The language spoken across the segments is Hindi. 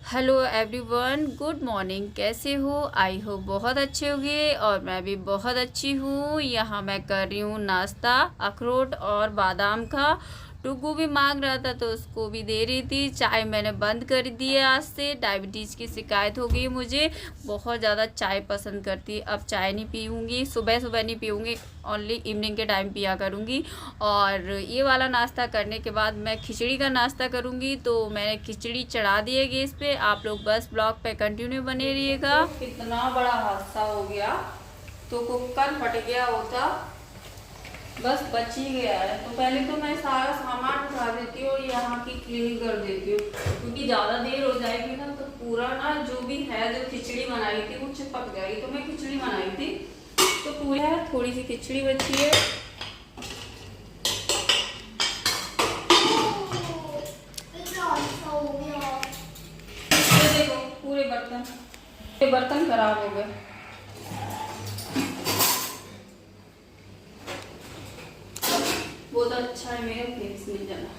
Hello everyone, good morning. कैसे हो? आई हो बहुत अच्छे होंगे और मैं भी बहुत अच्छी हूँ। यहाँ मैं कर रही हूँ नाश्ता, अखरोट और बादाम का। टुकू भी मांग रहा था तो उसको भी दे रही थी। चाय मैंने बंद कर दी है आज से। डायबिटीज़ की शिकायत हो गई मुझे, बहुत ज़्यादा चाय पसंद करती। अब चाय नहीं पीऊँगी, सुबह सुबह नहीं पीऊँगी, ओनली इवनिंग के टाइम पिया करूँगी। और ये वाला नाश्ता करने के बाद मैं खिचड़ी का नाश्ता करूँगी। तो मैंने खिचड़ी चढ़ा दी है गैस पे। आप लोग बस ब्लॉग पे कंटिन्यू बने रहिएगा। कितना बड़ा हादसा हो गया, तो कुकर फट गया होता, बस बच ही गया है। तो पहले तो मैं सारा सामान उठा देती हूँ और यहाँ की क्लीनिंग कर देती हूँ, क्योंकि ज़्यादा देर हो जाएगी ना तो पूरा ना जो भी है, जो खिचड़ी बनाई थी वो चिपक जाएगी। तो मैं खिचड़ी बनाई थी तो पूरी है, थोड़ी सी खिचड़ी बची है। ये देखो पूरे बर्तन खराब हो गए। बहुत अच्छा है, मेरे फेस में जाना।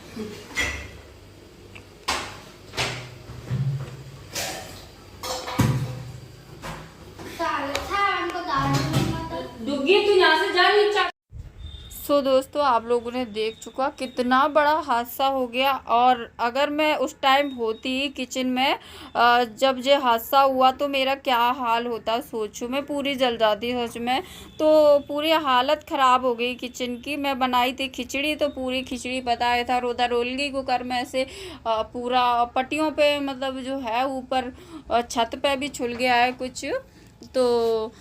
डुग्गी तू यहाँ से जा नीचे। सो दोस्तों, आप लोगों ने देख चुका कितना बड़ा हादसा हो गया। और अगर मैं उस टाइम होती किचन में जब ये हादसा हुआ तो मेरा क्या हाल होता, सोचो। मैं पूरी जल जाती सच में। तो पूरी हालत ख़राब हो गई किचन की। मैं बनाई थी खिचड़ी तो पूरी खिचड़ी पता है था रोदा रोल गई कुकर में से। पूरा पट्टियों पे, मतलब जो है ऊपर छत पे भी छुल गया है कुछ। तो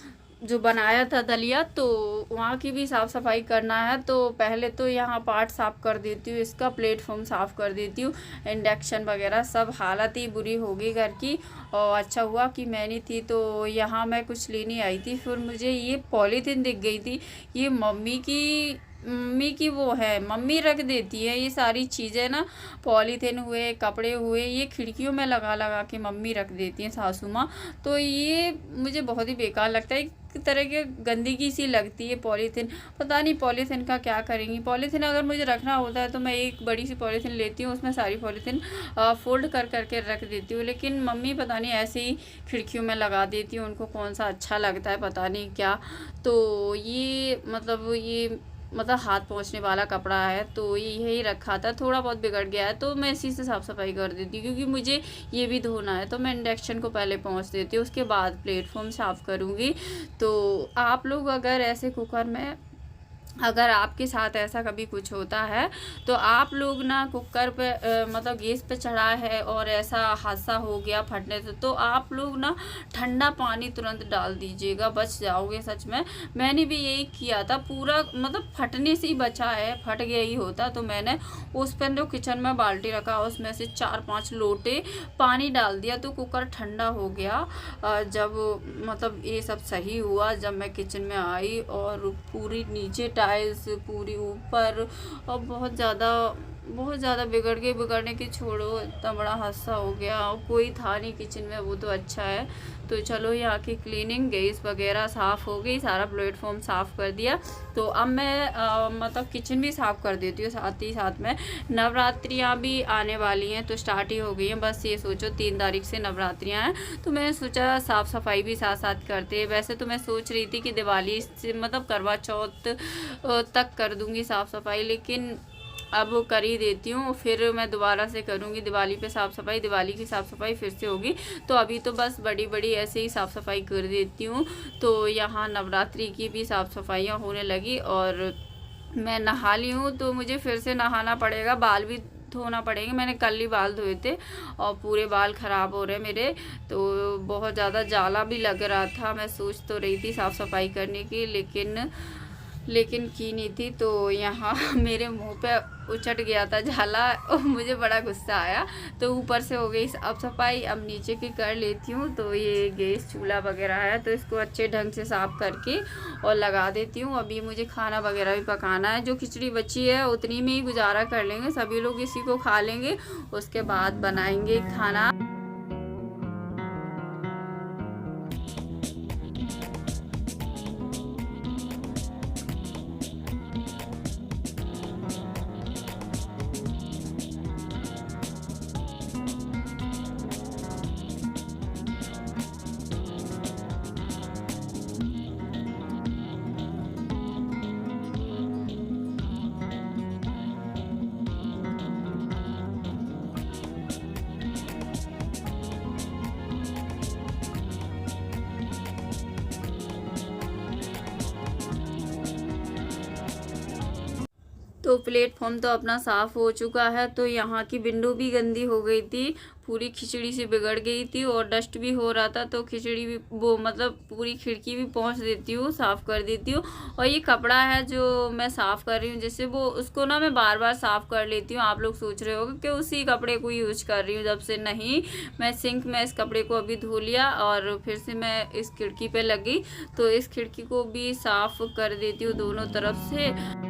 जो बनाया था दलिया, तो वहाँ की भी साफ़ सफाई करना है। तो पहले तो यहाँ पार्ट साफ़ कर देती हूँ, इसका प्लेटफॉर्म साफ़ कर देती हूँ, इंडक्शन वगैरह सब। हालत ही बुरी हो गई घर की। और अच्छा हुआ कि मैं नहीं थी। तो यहाँ मैं कुछ लेने आई थी, फिर मुझे ये पॉलीथीन दिख गई थी। ये मम्मी की वो है, मम्मी रख देती है ये सारी चीज़ें ना, पॉलीथीन हुए, कपड़े हुए, ये खिड़कियों में लगा लगा के मम्मी रख देती हैं सासू माँ। तो ये मुझे बहुत ही बेकार लगता है, एक तरह की गंदगी सी लगती है पॉलीथीन। पता नहीं पॉलीथीन का क्या करेंगी। पॉलीथीन अगर मुझे रखना होता है तो मैं एक बड़ी सी पॉलीथीन लेती हूँ, उसमें सारी पॉलीथीन फोल्ड कर करके रख देती हूँ। लेकिन मम्मी पता नहीं ऐसे ही खिड़कियों में लगा देती हूँ, उनको कौन सा अच्छा लगता है पता नहीं क्या। तो ये मतलब हाथ पहुँचने वाला कपड़ा है, तो ये यही रखा था, थोड़ा बहुत बिगड़ गया है तो मैं इसी से साफ़ सफाई कर देती हूँ, क्योंकि मुझे ये भी धोना है। तो मैं इंडक्शन को पहले पहुँच देती हूँ, उसके बाद प्लेटफॉर्म साफ़ करूँगी। तो आप लोग अगर ऐसे कुकर में, अगर आपके साथ ऐसा कभी कुछ होता है तो आप लोग ना कुकर पे मतलब गैस पे चढ़ा है और ऐसा हादसा हो गया फटने से, तो आप लोग ना ठंडा पानी तुरंत डाल दीजिएगा, बच जाओगे सच में। मैंने भी यही किया था, पूरा मतलब फटने से ही बचा है, फट गया ही होता। तो मैंने उस पर जो किचन में बाल्टी रखा उसमें से 4-5 लोटे पानी डाल दिया, तो कुकर ठंडा हो गया। जब मतलब ये सब सही हुआ, जब मैं किचन में आई और पूरी नीचे टाइल्स, पूरी ऊपर, और बहुत ज़्यादा बिगड़ने की छोड़ो, इतना बड़ा हादसा हो गया। और कोई था नहीं किचन में, वो तो अच्छा है। तो चलो, यहाँ की क्लीनिंग, गैस वगैरह साफ़ हो गई, सारा प्लेटफॉर्म साफ़ कर दिया। तो अब मैं मतलब किचन भी साफ़ कर देती हूँ साथ ही साथ में। नवरात्रियाँ भी आने वाली हैं, तो स्टार्ट ही हो गई हैं। बस ये सोचो 3 तारीख से नवरात्रियाँ हैं, तो मैंने सोचा साफ़ सफाई भी साथ साथ करते हैं। वैसे तो मैं सोच रही थी कि दिवाली से मतलब करवा चौथ तक कर दूँगी साफ़ सफाई, लेकिन अब कर ही देती हूँ, फिर मैं दोबारा से करूँगी दिवाली पे साफ़ सफाई। दिवाली की साफ़ सफाई फिर से होगी, तो अभी तो बस बड़ी बड़ी ऐसे ही साफ़ सफाई कर देती हूँ। तो यहाँ नवरात्रि की भी साफ़ सफाइयाँ होने लगी और मैं नहा ली हूँ, तो मुझे फिर से नहाना पड़ेगा, बाल भी धोना पड़ेंगे। मैंने कल ही बाल धोए थे और पूरे बाल ख़राब हो रहे मेरे, तो बहुत ज़्यादा जाला भी लग रहा था। मैं सोच तो रही थी साफ़ सफाई करने की, लेकिन की नहीं थी। तो यहाँ मेरे मुंह पे उचट गया था झाला और मुझे बड़ा गुस्सा आया, तो ऊपर से हो गई साफ सफाई। अब नीचे की कर लेती हूँ। तो ये गैस चूल्हा वगैरह है, तो इसको अच्छे ढंग से साफ़ करके और लगा देती हूँ। अभी मुझे खाना वगैरह भी पकाना है। जो खिचड़ी बची है उतनी में ही गुजारा कर लेंगे, सभी लोग इसी को खा लेंगे, उसके बाद बनाएंगे खाना। तो प्लेटफॉर्म तो अपना साफ़ हो चुका है। तो यहाँ की विंडो भी गंदी हो गई थी, पूरी खिचड़ी सी बिगड़ गई थी और डस्ट भी हो रहा था। तो खिचड़ी भी वो मतलब पूरी खिड़की भी पोंछ देती हूँ, साफ़ कर देती हूँ। और ये कपड़ा है जो मैं साफ़ कर रही हूँ, जैसे वो उसको ना मैं बार बार साफ़ कर लेती हूँ। आप लोग सोच रहे होगे कि उसी कपड़े को यूज कर रही हूँ जब से, नहीं, मैं सिंक में इस कपड़े को अभी धो लिया और फिर से मैं इस खिड़की पे लगी। तो इस खिड़की को भी साफ़ कर देती हूँ दोनों तरफ से।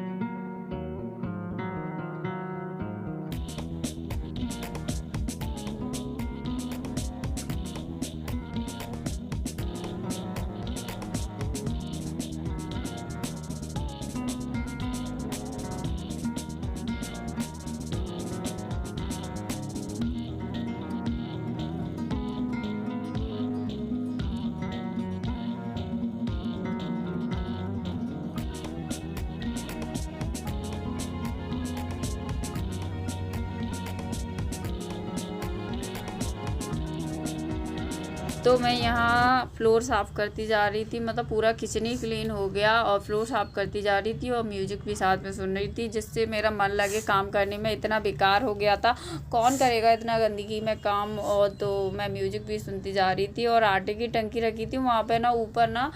तो मैं यहाँ फ्लोर साफ़ करती जा रही थी, मतलब पूरा किचन ही क्लीन हो गया और फ्लोर साफ़ करती जा रही थी और म्यूजिक भी साथ में सुन रही थी, जिससे मेरा मन लगे काम करने में। इतना बेकार हो गया था, कौन करेगा इतना गंदगी में काम। और तो मैं म्यूजिक भी सुनती जा रही थी और आटे की टंकी रखी थी वहाँ पे ना, ऊपर ना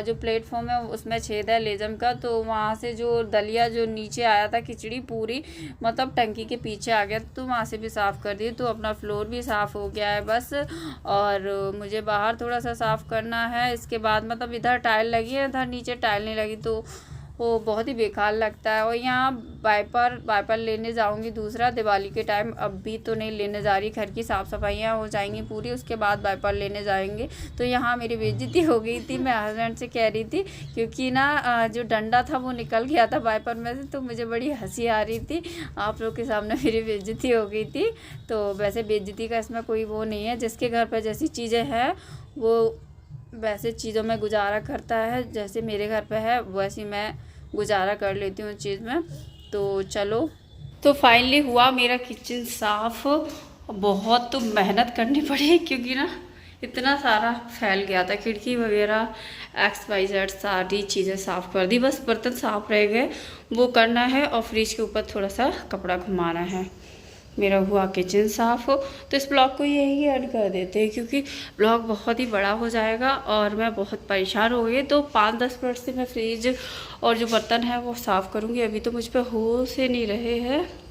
जो प्लेटफॉर्म है उसमें छेद है लेजम का, तो वहाँ से जो दलिया जो नीचे आया था खिचड़ी पूरी, मतलब टंकी के पीछे आ गया, तो वहाँ से भी साफ़ कर दी। तो अपना फ्लोर भी साफ़ हो गया है बस। और मुझे बाहर थोड़ा सा साफ़ करना है। इसके बाद मतलब इधर टाइल लगी है, इधर नीचे टाइल नहीं लगी, तो वो बहुत ही बेकार लगता है। और यहाँ वाइपर लेने जाऊंगी दूसरा दिवाली के टाइम, अभी तो नहीं लेने जा रही, घर की साफ़ सफाइयाँ हो जाएंगी पूरी, उसके बाद वाइपर लेने जाएंगे। तो यहाँ मेरी बेइज्जती हो गई थी, मैं हस्बैंड से कह रही थी, क्योंकि ना जो डंडा था वो निकल गया था वाइपर में से, तो मुझे बड़ी हंसी आ रही थी। आप लोग के सामने मेरी बेइज्जती हो गई थी। तो वैसे बेइज्जती का इसमें कोई वो नहीं है, जिसके घर पर जैसी चीज़ें हैं वो वैसे चीज़ों में गुजारा करता है। जैसे मेरे घर पे है वैसी मैं गुजारा कर लेती हूँ चीज़ में। तो चलो, तो फाइनली हुआ मेरा किचन साफ़। बहुत तो मेहनत करनी पड़ी, क्योंकि ना इतना सारा फैल गया था, खिड़की वगैरह XYZ सारी चीज़ें साफ़ कर दी, बस बर्तन साफ़ रह गए, वो करना है। और फ्रिज के ऊपर थोड़ा सा कपड़ा घुमाना है। मेरा हुआ किचन साफ़। तो इस ब्लॉग को यही ऐड कर देते हैं, क्योंकि ब्लॉग बहुत ही बड़ा हो जाएगा और मैं बहुत परेशान हो गई। तो 5-10 मिनट से मैं फ्रिज और जो बर्तन है वो साफ़ करूँगी। अभी तो मुझ पर हो से नहीं रहे हैं।